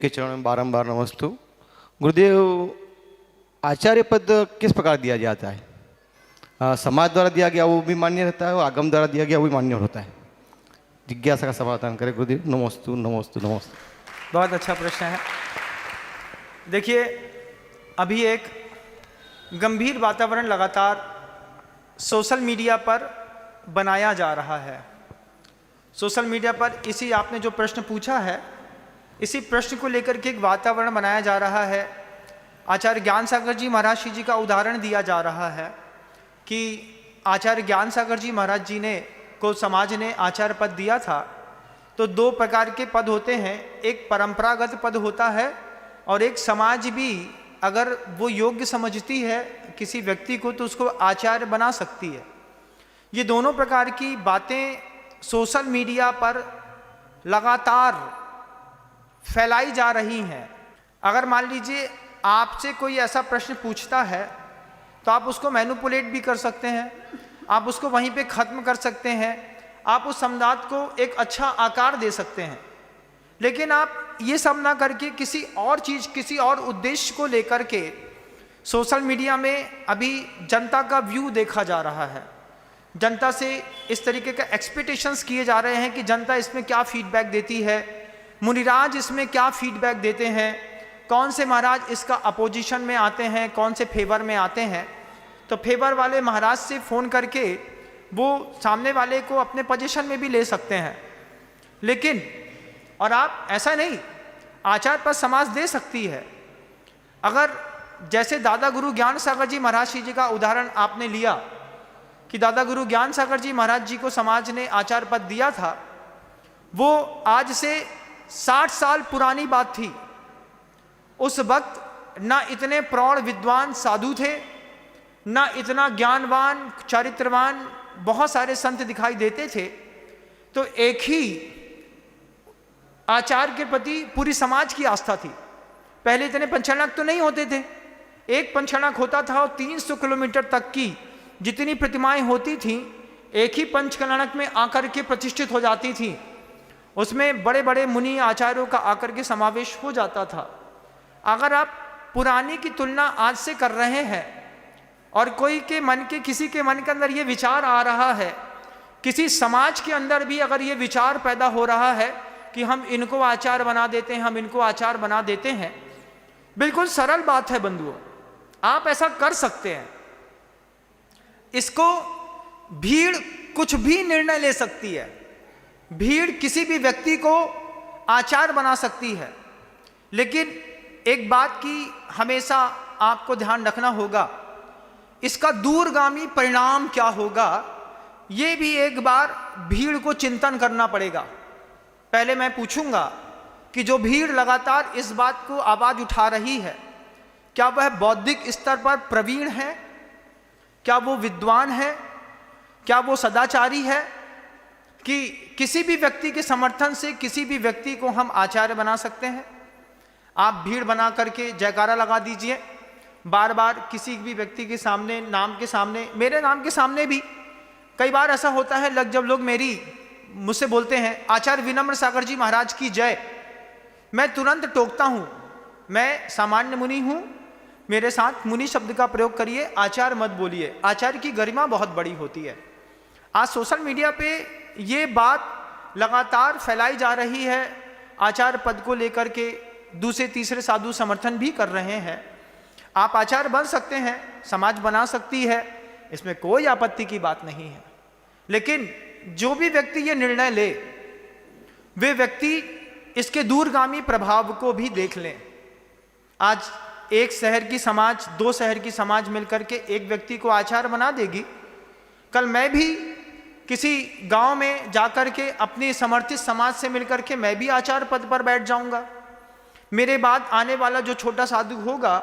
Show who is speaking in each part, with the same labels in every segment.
Speaker 1: के चरणों में बारंबार नमस्तु। गुरुदेव, आचार्य पद किस प्रकार दिया जाता है? समाज द्वारा दिया गया वो भी मान्य रहता है और आगम द्वारा दिया गया वो भी मान्य होता है? जिज्ञासा का समाधान करें गुरुदेव। नमस्तु नमस्तु नमस्तु।
Speaker 2: बहुत अच्छा प्रश्न है। देखिए, अभी एक गंभीर वातावरण लगातार सोशल मीडिया पर बनाया जा रहा है। सोशल मीडिया पर इसी आपने जो प्रश्न पूछा है, इसी प्रश्न को लेकर के एक वातावरण बनाया जा रहा है। आचार्य ज्ञान सागर जी महाराज जी का उदाहरण दिया जा रहा है कि आचार्य ज्ञान सागर जी महाराज जी ने को समाज ने आचार्य पद दिया था। तो दो प्रकार के पद होते हैं, एक परंपरागत पद होता है और एक समाज भी अगर वो योग्य समझती है किसी व्यक्ति को तो उसको आचार्य बना सकती है। ये दोनों प्रकार की बातें सोशल मीडिया पर लगातार फैलाई जा रही हैं। अगर मान लीजिए आपसे कोई ऐसा प्रश्न पूछता है तो आप उसको मैनिपुलेट भी कर सकते हैं, आप उसको वहीं पे ख़त्म कर सकते हैं, आप उस संवाद को एक अच्छा आकार दे सकते हैं। लेकिन आप ये सब ना करके किसी और चीज़, किसी और उद्देश्य को लेकर के सोशल मीडिया में अभी जनता का व्यू देखा जा रहा है। जनता से इस तरीके का एक्सपेक्टेशंस किए जा रहे हैं कि जनता इसमें क्या फीडबैक देती है, मुनिराज इसमें क्या फीडबैक देते हैं, कौन से महाराज इसका अपोजिशन में आते हैं, कौन से फेवर में आते हैं। तो फेवर वाले महाराज से फ़ोन करके वो सामने वाले को अपने पोजीशन में भी ले सकते हैं। लेकिन और आप ऐसा नहीं, आचार्य पद समाज दे सकती है। अगर जैसे दादा गुरु ज्ञान सागर जी महाराज जी का उदाहरण आपने लिया कि दादा गुरु ज्ञान सागर जी महाराज जी को समाज ने आचार्य पद दिया था, वो आज से 60 साल पुरानी बात थी। उस वक्त ना इतने प्रौढ़ विद्वान साधु थे, ना इतना ज्ञानवान चरित्रवान बहुत सारे संत दिखाई देते थे। तो एक ही आचार्य के प्रति पूरी समाज की आस्था थी। पहले इतने पंचानक तो नहीं होते थे, एक पंचानक होता था और 300 किलोमीटर तक की जितनी प्रतिमाएं होती थीं एक ही पंचकलनक में आकर के प्रतिष्ठित हो जाती थीं। उसमें बड़े बड़े मुनि आचार्यों का आकर के समावेश हो जाता था। अगर आप पुरानी की तुलना आज से कर रहे हैं और कोई के मन के किसी के मन के अंदर ये विचार आ रहा है, किसी समाज के अंदर भी अगर ये विचार पैदा हो रहा है कि हम इनको आचार्य बना देते हैं, हम इनको आचार्य बना देते हैं, बिल्कुल सरल बात है बंधुओं, आप ऐसा कर सकते हैं। इसको भीड़ कुछ भी निर्णय ले सकती है, भीड़ किसी भी व्यक्ति को आचार्य बना सकती है। लेकिन एक बात की हमेशा आपको ध्यान रखना होगा, इसका दूरगामी परिणाम क्या होगा, ये भी एक बार भीड़ को चिंतन करना पड़ेगा। पहले मैं पूछूंगा कि जो भीड़ लगातार इस बात को आवाज उठा रही है, क्या वह बौद्धिक स्तर पर प्रवीण है, क्या वो विद्वान है, क्या वो सदाचारी है कि किसी भी व्यक्ति के समर्थन से किसी भी व्यक्ति को हम आचार्य बना सकते हैं? आप भीड़ बना करके जयकारा लगा दीजिए बार बार किसी भी व्यक्ति के सामने, नाम के सामने, मेरे नाम के सामने भी कई बार ऐसा होता है। जब लोग मुझसे बोलते हैं आचार्य विनम्र सागर जी महाराज की जय, मैं तुरंत टोकता हूँ, मैं सामान्य मुनि हूँ, मेरे साथ मुनि शब्द का प्रयोग करिए, आचार्य मत बोलिए। आचार्य की गरिमा बहुत बड़ी होती है। आज सोशल मीडिया पे ये बात लगातार फैलाई जा रही है, आचार्य पद को लेकर के दूसरे तीसरे साधु समर्थन भी कर रहे हैं। आप आचार्य बन सकते हैं, समाज बना सकती है, इसमें कोई आपत्ति की बात नहीं है। लेकिन जो भी व्यक्ति ये निर्णय ले, वे व्यक्ति इसके दूरगामी प्रभाव को भी देख लें। आज एक शहर की समाज, दो शहर की समाज मिलकर के एक व्यक्ति को आचार्य बना देगी। कल मैं भी किसी गांव में जाकर के अपनी समर्थित समाज से मिलकर के मैं भी आचार्य पद पर बैठ जाऊंगा। मेरे बाद आने वाला जो छोटा साधु होगा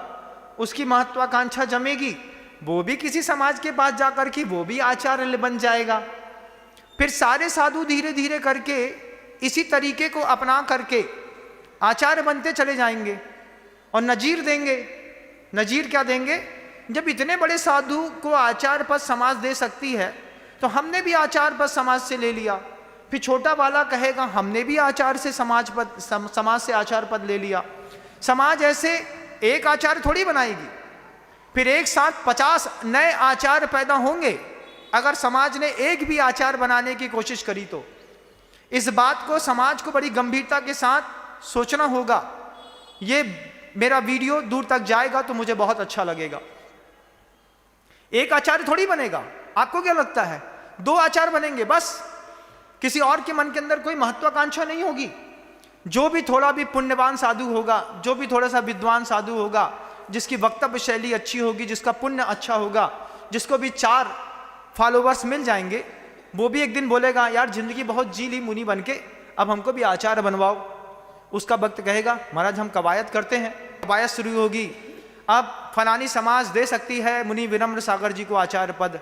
Speaker 2: उसकी महत्वाकांक्षा जमेगी, वो भी किसी समाज के पास जाकर के वो भी आचार्य बन जाएगा। फिर सारे साधु धीरे धीरे करके इसी तरीके को अपना करके आचार्य बनते चले जाएंगे और नजीर देंगे। नजीर क्या देंगे? जब इतने बड़े साधु को आचार्य पद समाज दे सकती है तो हमने भी आचार्य पद समाज से ले लिया, फिर छोटा वाला कहेगा हमने भी आचार से समाज से आचार पद ले लिया। समाज ऐसे एक आचार थोड़ी बनाएगी, फिर एक साथ 50 नए आचार पैदा होंगे अगर समाज ने एक भी आचार बनाने की कोशिश करी तो। इस बात को समाज को बड़ी गंभीरता के साथ सोचना होगा। ये मेरा वीडियो दूर तक जाएगा तो मुझे बहुत अच्छा लगेगा। एक आचार थोड़ी बनेगा, आपको क्या लगता है 2 आचार बनेंगे बस? किसी और के मन के अंदर कोई महत्वाकांक्षा नहीं होगी। जो भी थोड़ा भी पुण्यवान साधु होगा, जो भी थोड़ा सा विद्वान साधु होगा, जिसकी वक्तव्य शैली अच्छी होगी, जिसका पुण्य अच्छा होगा, जिसको भी 4 फॉलोवर्स मिल जाएंगे, वो भी एक दिन बोलेगा यार जिंदगी बहुत जी ली मुनि बन के, अब हमको भी आचार्य बनवाओ। उसका भक्त कहेगा महाराज हम कवायद करते हैं। कवायद शुरू होगी, अब फलानी समाज दे सकती है मुनि विनम्र सागर जी को आचार्य पद।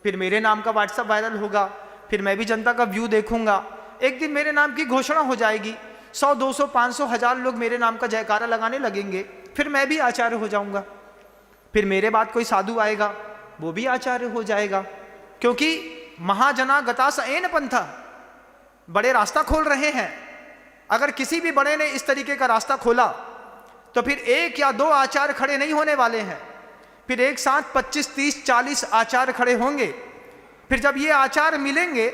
Speaker 2: फिर मेरे नाम का व्हाट्सएप वायरल होगा, फिर मैं भी जनता का व्यू देखूंगा। एक दिन मेरे नाम की घोषणा हो जाएगी, 100, 200, 500, 1000 लोग मेरे नाम का जयकारा लगाने लगेंगे, फिर मैं भी आचार्य हो जाऊंगा। फिर मेरे बाद कोई साधु आएगा, वो भी आचार्य हो जाएगा। क्योंकि महाजना गता स एन पंथा, बड़े रास्ता खोल रहे हैं। अगर किसी भी बड़े ने इस तरीके का रास्ता खोला तो फिर 1 या 2 आचार्य खड़े नहीं होने वाले हैं, फिर एक साथ 25, 30, 40 आचार्य खड़े होंगे। फिर जब ये आचार्य मिलेंगे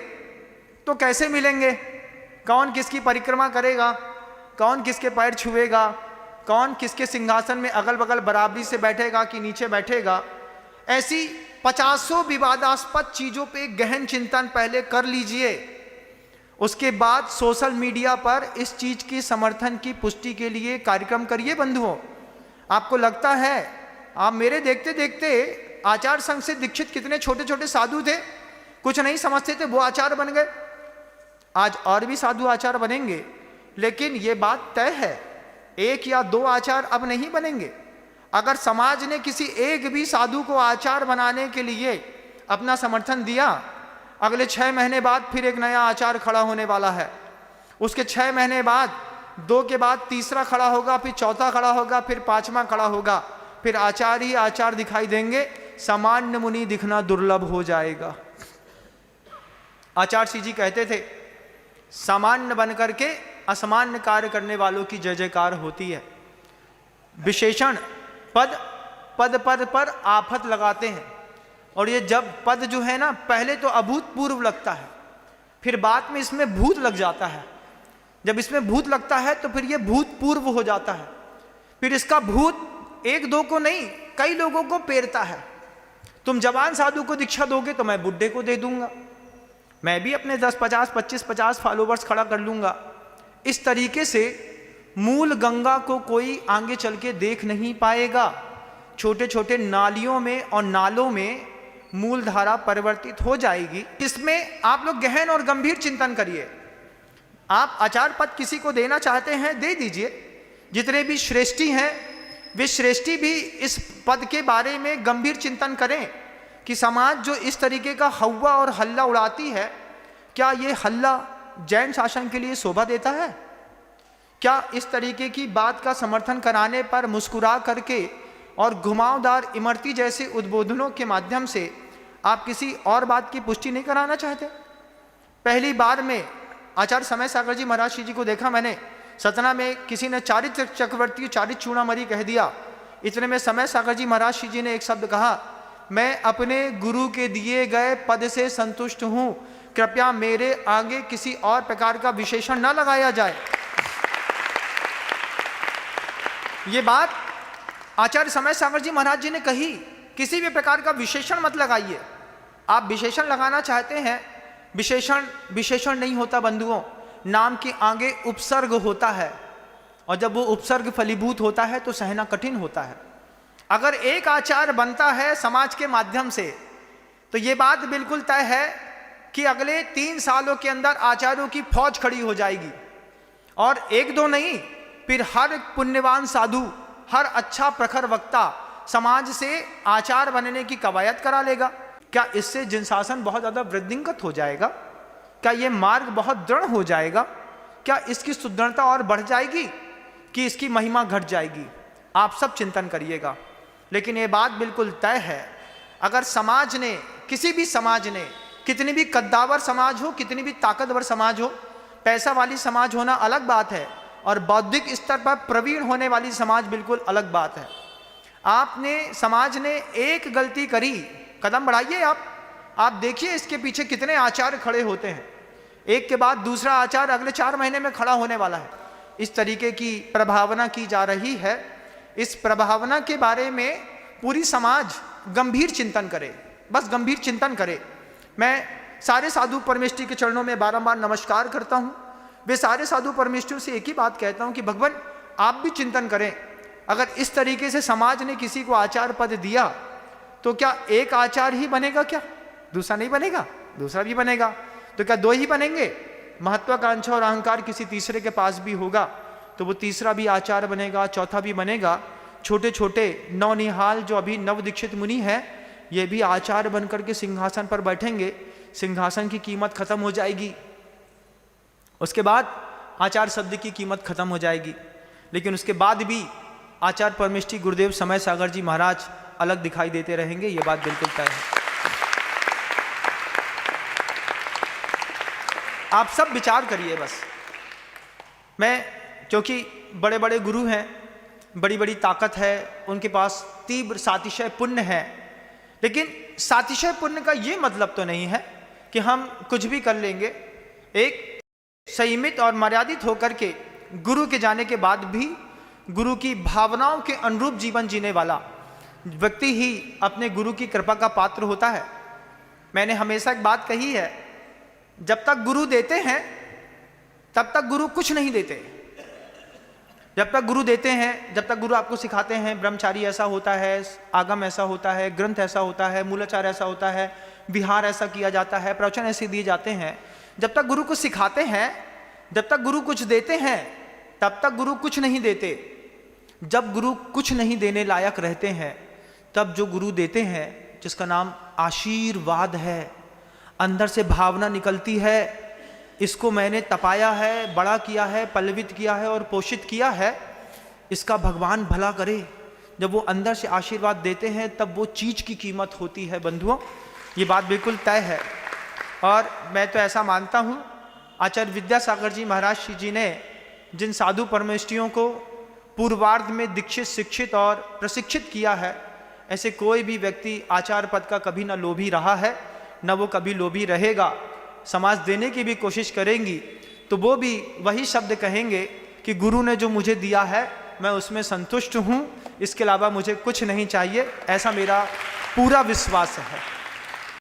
Speaker 2: तो कैसे मिलेंगे? कौन किसकी परिक्रमा करेगा, कौन किसके पैर छुएगा, कौन किसके सिंहासन में अगल बगल बराबरी से बैठेगा कि नीचे बैठेगा, ऐसी 50 विवादास्पद चीजों पे गहन चिंतन पहले कर लीजिए। उसके बाद सोशल मीडिया पर इस चीज की समर्थन की पुष्टि के लिए कार्यक्रम करिए बंधुओं। आपको लगता है आप मेरे देखते देखते आचार संघ से दीक्षित कितने छोटे छोटे साधु थे, कुछ नहीं समझते थे, वो आचार्य बन गए। आज और भी साधु आचार्य बनेंगे, लेकिन ये बात तय है 1 या 2 आचार्य अब नहीं बनेंगे। अगर समाज ने किसी एक भी साधु को आचार्य बनाने के लिए अपना समर्थन दिया, अगले 6 महीने बाद फिर एक नया आचार्य खड़ा होने वाला है। उसके 6 महीने बाद 2 के बाद तीसरा खड़ा होगा, फिर चौथा खड़ा होगा, फिर 5वां खड़ा होगा, फिर आचार्य ही आचार्य दिखाई देंगे, सामान्य मुनि दिखना दुर्लभ हो जाएगा। आचार्य श्री जी कहते थे सामान्य बनकर के असामान्य कार्य करने वालों की जय जयकार होती है। विशेषण पद पद पद पर आफत लगाते हैं, और ये जब पद जो है ना पहले तो अभूतपूर्व लगता है, फिर बाद में इसमें भूत लग जाता है। जब इसमें भूत लगता है तो फिर ये भूतपूर्व हो जाता है। फिर इसका भूत 1-2 को नहीं कई लोगों को पेरता है। तुम जवान साधु को दीक्षा दोगे तो मैं बुड्ढे को दे दूंगा, मैं भी अपने 10, 50, 25, 50 फॉलोवर्स खड़ा कर लूंगा। इस तरीके से मूल गंगा को कोई आगे चल के देख नहीं पाएगा। छोटे छोटे नालियों में और नालों में मूल धारा परिवर्तित हो जाएगी। इसमें आप लोग गहन और गंभीर चिंतन करिए। आप आचार पद किसी को देना चाहते हैं दे दीजिए। जितने भी श्रेष्ठी हैं वे श्रेष्ठी भी इस पद के बारे में गंभीर चिंतन करें कि समाज जो इस तरीके का हव्वा और हल्ला उड़ाती है, क्या ये हल्ला जैन शासन के लिए शोभा देता है? क्या इस तरीके की बात का समर्थन कराने पर मुस्कुरा करके और घुमावदार इमरती जैसे उद्बोधनों के माध्यम से आप किसी और बात की पुष्टि नहीं कराना चाहते? पहली बार में आचार्य समय सागर जी महाराज जी को देखा मैंने, सतना में किसी ने चारित्र चक्रवर्ती चारित्र चूड़ामणि कह दिया। इतने में समय सागर जी महाराज जी ने एक शब्द कहा, मैं अपने गुरु के दिए गए पद से संतुष्ट हूं, कृपया मेरे आगे किसी और प्रकार का विशेषण न लगाया जाए। ये बात आचार्य समय सागर जी महाराज जी ने कही, किसी भी प्रकार का विशेषण मत लगाइए। आप विशेषण लगाना चाहते हैं, विशेषण नहीं होता बंधुओं, नाम के आगे उपसर्ग होता है, और जब वो उपसर्ग फलीभूत होता है तो सहना कठिन होता है। अगर एक आचार्य बनता है समाज के माध्यम से तो ये बात बिल्कुल तय है कि अगले 3 सालों के अंदर आचार्यों की फौज खड़ी हो जाएगी, और 1-2 नहीं, फिर हर पुण्यवान साधु, हर अच्छा प्रखर वक्ता समाज से आचार बनने की कवायद करा लेगा। क्या इससे जिनशासन बहुत ज़्यादा वृद्धिंगत हो जाएगा? क्या ये मार्ग बहुत दृढ़ हो जाएगा? क्या इसकी सुदृढ़ता और बढ़ जाएगी कि इसकी महिमा घट जाएगी? आप सब चिंतन करिएगा। लेकिन ये बात बिल्कुल तय है, अगर समाज ने, किसी भी समाज ने, कितनी भी कद्दावर समाज हो, कितनी भी ताकतवर समाज हो, पैसा वाली समाज होना अलग बात है, और बौद्धिक स्तर पर प्रवीण होने वाली समाज बिल्कुल अलग बात है। आपने, समाज ने एक गलती करी, कदम बढ़ाइए आप देखिए इसके पीछे कितने आचार्य खड़े होते हैं, एक के बाद दूसरा आचार्य अगले 4 महीने में खड़ा होने वाला है। इस तरीके की प्रभावना की जा रही है। इस प्रभावना के बारे में पूरी समाज गंभीर चिंतन करे, बस गंभीर चिंतन करे। मैं सारे साधु परमेष्ठी के चरणों में बारंबार नमस्कार करता हूँ। वे सारे साधु परमेष्ठियों से एक ही बात कहता हूँ कि भगवान आप भी चिंतन करें। अगर इस तरीके से समाज ने किसी को आचार्य पद दिया तो क्या एक आचार्य ही बनेगा? क्या दूसरा नहीं बनेगा? दूसरा भी बनेगा। तो क्या 2 ही बनेंगे? महत्वाकांक्षा और अहंकार किसी तीसरे के पास भी होगा तो वो तीसरा भी आचार्य बनेगा, चौथा भी बनेगा। छोटे छोटे नवनिहाल जो अभी नव दीक्षित मुनि है, ये भी आचार्य बनकर के सिंहासन पर बैठेंगे। सिंहासन की कीमत खत्म हो जाएगी, उसके बाद आचार्य शब्द की कीमत खत्म हो जाएगी। लेकिन उसके बाद भी आचार्य परमेष्ठी गुरुदेव समय सागर जी महाराज अलग दिखाई देते रहेंगे, ये बात बिल्कुल तय है। आप सब विचार करिए बस। मैं, क्योंकि बड़े बड़े गुरु हैं, बड़ी बड़ी ताकत है, उनके पास तीव्र सातिशय पुण्य है, लेकिन सातिशय पुण्य का ये मतलब तो नहीं है कि हम कुछ भी कर लेंगे। एक संयमित और मर्यादित होकर के गुरु के जाने के बाद भी गुरु की भावनाओं के अनुरूप जीवन जीने वाला व्यक्ति ही अपने गुरु की कृपा का पात्र होता है। मैंने हमेशा एक बात कही है, जब तक गुरु देते हैं तब तक गुरु कुछ नहीं देते। जब तक गुरु देते हैं, जब तक गुरु आपको सिखाते हैं ब्रह्मचारी ऐसा होता है, आगम ऐसा होता है, ग्रंथ ऐसा होता है, मूलाचार ऐसा होता है, विहार ऐसा किया जाता है, प्रवचन ऐसे दिए जाते हैं, जब तक गुरु कुछ सिखाते हैं, जब तक गुरु कुछ देते हैं, तब तक गुरु कुछ नहीं देते। जब गुरु कुछ नहीं देने लायक रहते हैं, तब जो गुरु देते हैं, जिसका नाम आशीर्वाद है, अंदर से भावना निकलती है, इसको मैंने तपाया है, बड़ा किया है, पल्लवित किया है और पोषित किया है, इसका भगवान भला करे। जब वो अंदर से आशीर्वाद देते हैं तब वो चीज की कीमत होती है बंधुओं, ये बात बिल्कुल तय है। और मैं तो ऐसा मानता हूँ, आचार्य विद्यासागर जी महाराज जी ने जिन साधु परमेष्ठियों को पूर्वार्ध में दीक्षित, शिक्षित और प्रशिक्षित किया है, ऐसे कोई भी व्यक्ति आचार्य पद का कभी न लोभी रहा है, न वो कभी लोभी रहेगा। समाज देने की भी कोशिश करेंगी तो वो भी वही शब्द कहेंगे कि गुरु ने जो मुझे दिया है मैं उसमें संतुष्ट हूँ, इसके अलावा मुझे कुछ नहीं चाहिए, ऐसा मेरा पूरा विश्वास है।